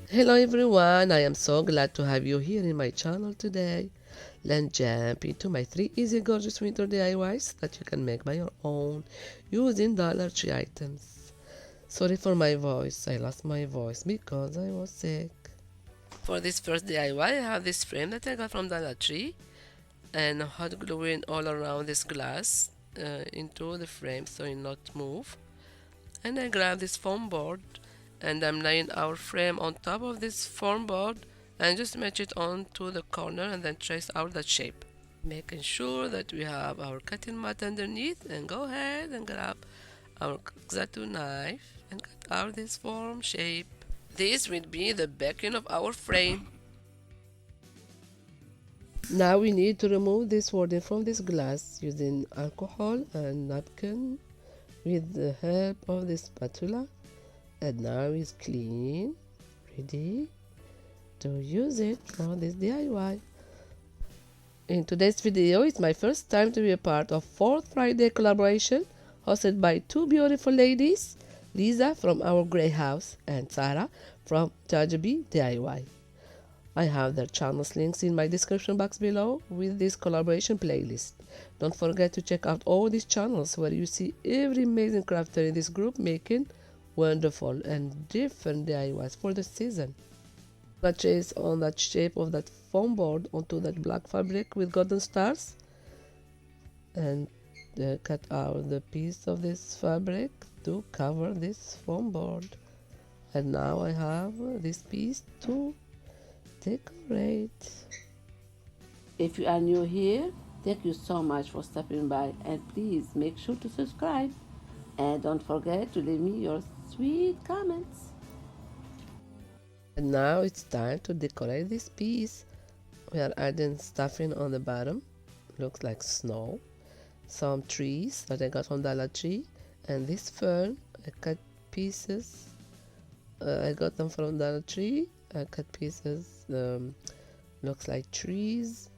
Hello everyone, I am so glad to have you here in my channel today. Let's jump into my 3 easy gorgeous winter DIYs that you can make by your own using Dollar Tree items. Sorry for my voice, I lost my voice because I was sick. For this first DIY, I have this frame that I got from Dollar Tree and hot gluing all around this glass into the frame so it not move. And I grab this foam board and I'm laying our frame on top of this foam board and just match it onto the corner and then trace out that shape. Making sure that we have our cutting mat underneath, and go ahead and grab our X-Acto knife and cut out this form shape. This will be the backing of our frame. Now we need to remove this wording from this glass using alcohol and napkin with the help of this spatula, and now it's clean, ready to use it for this DIY. In today's video, it's my first time to be a part of 4th Friday collaboration hosted by two beautiful ladies, Lisa from Our Grey House and Sarah from Dollartreediy DIY. I have their channels links in my description box below with this collaboration playlist. Don't forget to check out all these channels where you see every amazing crafter in this group making wonderful and different DIYs for the season. Let's trace on that shape of that foam board onto that black fabric with golden stars and cut out the piece of this fabric to cover this foam board. And now I have this piece to decorate. If you are new here, thank you so much for stopping by, and please make sure to subscribe and don't forget to leave me your sweet comments. And now it's time to decorate this piece. We are adding stuffing on the bottom, looks like snow, some trees that I got from Dollar Tree, and this fern I cut pieces. I got them from Dollar Tree. I cut pieces, looks like trees,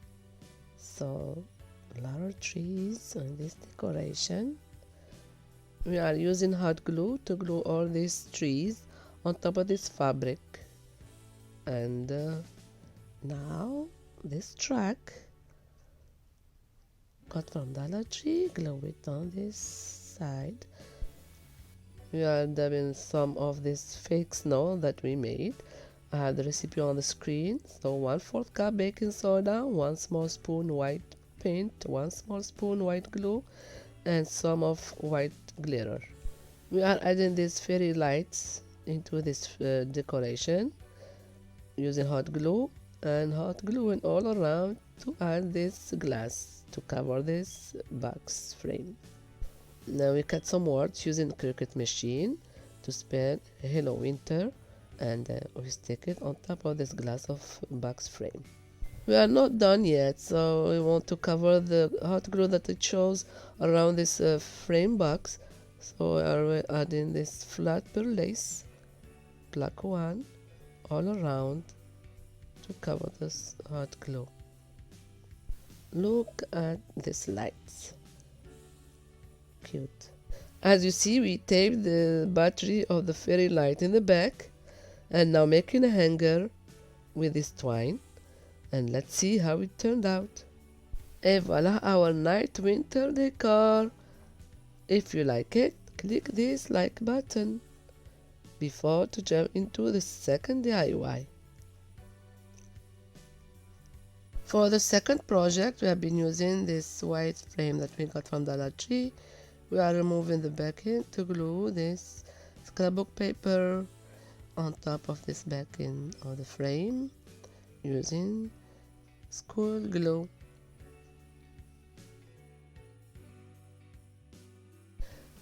so a lot of trees on this decoration. We are using hot glue to glue all these trees on top of this fabric. And now this track got from Dollar Tree, glue it on this side. We are dubbing some of this fake snow that we made. I have the recipe on the screen. So 1/4 cup baking soda, 1 small spoon white paint, 1 small spoon white glue, and some of white glitter. We are adding these fairy lights into this decoration using hot glue and hot gluing all around to add this glass to cover this box frame. Now we cut some words using Cricut machine to spell Hello Winter, and we stick it on top of this glass of box frame. We are not done yet, so we want to cover the hot glue that I chose around this frame box. So we are adding this flat pearl lace, black one, all around to cover this hot glue. Look at these lights. Cute. As you see, we taped the battery of the fairy light in the back, and now making a hanger with this twine, and let's see how it turned out. Et voila, our night winter decor. If you like it, click this like button before to jump into the second DIY. For the second project, we have been using this white frame that we got from Dollar Tree. We are removing the backing to glue this scrapbook paper on top of this backing of the frame using school glue.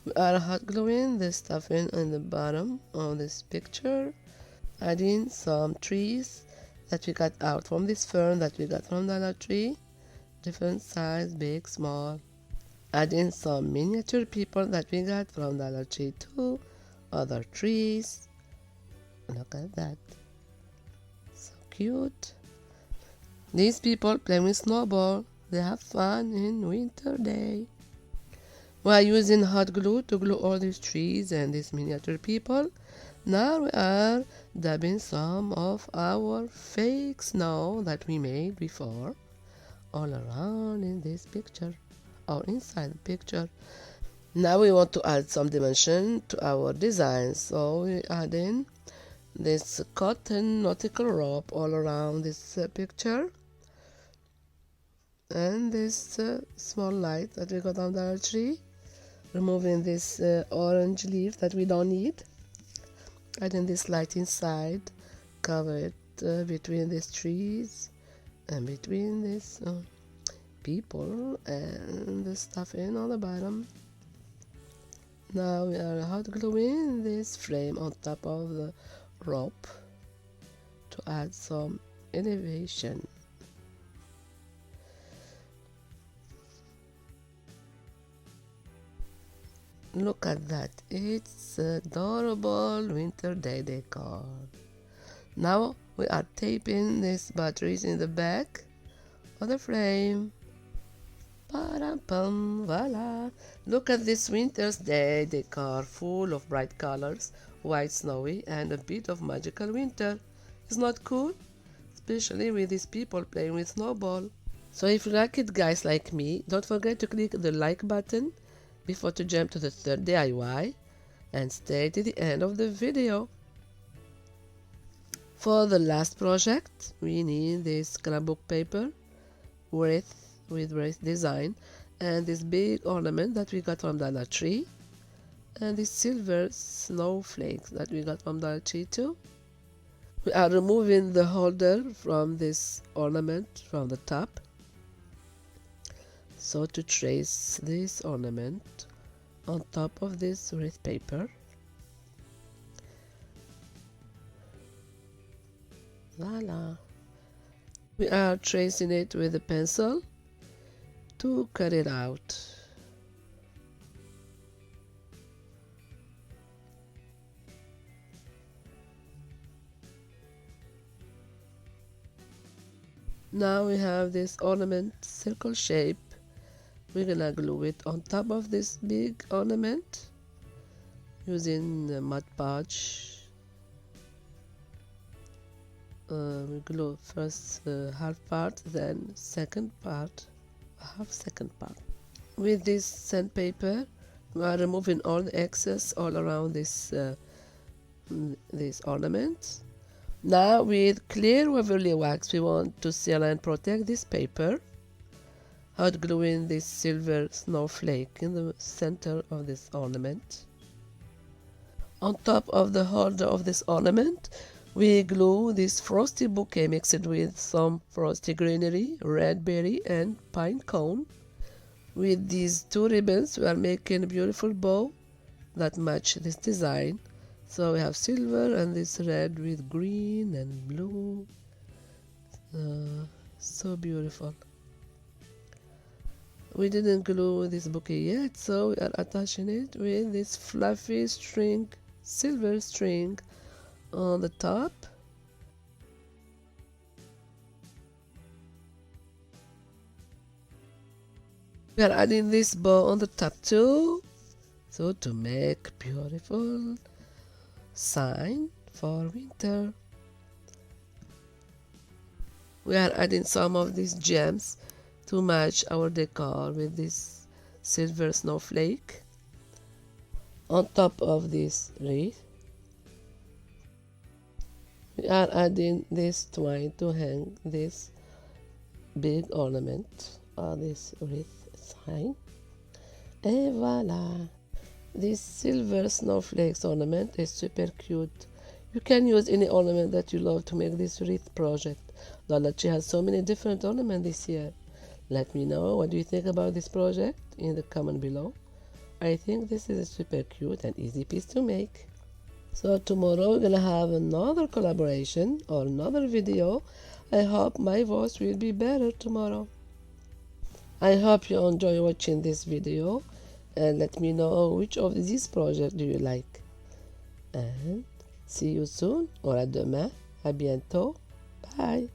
We are hot gluing the stuffing in the bottom of this picture, adding some trees that we got out from this fern that we got from Dollar Tree, different size, big, small. Adding some miniature people that we got from Dollar Tree too, other trees. Look at that, so cute. These people play with snowball. They have fun in winter day. We are using hot glue to glue all these trees and these miniature people Now we are dabbing some of our fake snow that we made before all around in this picture or inside the picture. Now we want to add some dimension to our design, so we add in this cotton nautical rope all around this picture, and this small light that we got on the tree, removing this orange leaf that we don't need, adding this light inside, cover it between these trees and between these people, and the stuffing on the bottom. Now we are hot gluing this frame on top of the rope to add some elevation. Look at that, it's adorable winter day decor. Now we are taping these batteries in the back of the frame. Ba-dum-bum, voila! Look at this winter's day decor, full of bright colors, white snowy, and a bit of magical winter. Isn't that cool? Especially with these people playing with snowball. So if you like it, guys like me, don't forget to click the like button before to jump to the third DIY and stay to the end of the video. For the last project, we need this scrapbook paper with wreath design and this big ornament that we got from Dollartreediy, and this silver snowflakes that we got from Dollartreediy too. We are removing the holder from this ornament from the top, so to trace this ornament on top of this wreath paper. Voila! We are tracing it with a pencil to cut it out. Now we have this ornament circle shape. We're gonna glue it on top of this big ornament using the Mod Podge. We glue first half part, then second part, second part. With this sandpaper, we are removing all the excess all around this ornament. Now with clear Waverly wax, we want to seal and protect this paper, hot gluing this silver snowflake in the center of this ornament. On top of the holder of this ornament, we glue this frosty bouquet mixed with some frosty greenery, red berry and pine cone. With these two ribbons, we are making a beautiful bow that match this design. So we have silver and this red with green and blue. So beautiful. We didn't glue this bouquet yet, so we are attaching it with this fluffy string, silver string on the top. We are adding this bow on the top too, so to make beautiful sign for winter. We are adding some of these gems to match our decor with this silver snowflake on top of this wreath. We are adding this twine to hang this big ornament or this wreath sign. Et voila! This silver snowflakes ornament is super cute. You can use any ornament that you love to make this wreath project. Dollartreediy has so many different ornaments this year. Let me know what do you think about this project in the comment below. I think this is a super cute and easy piece to make. So tomorrow we're gonna have another collaboration or another video. I hope my voice will be better tomorrow. I hope you enjoy watching this video and let me know which of these projects do you like. And see you soon or à demain. À bientôt. Bye.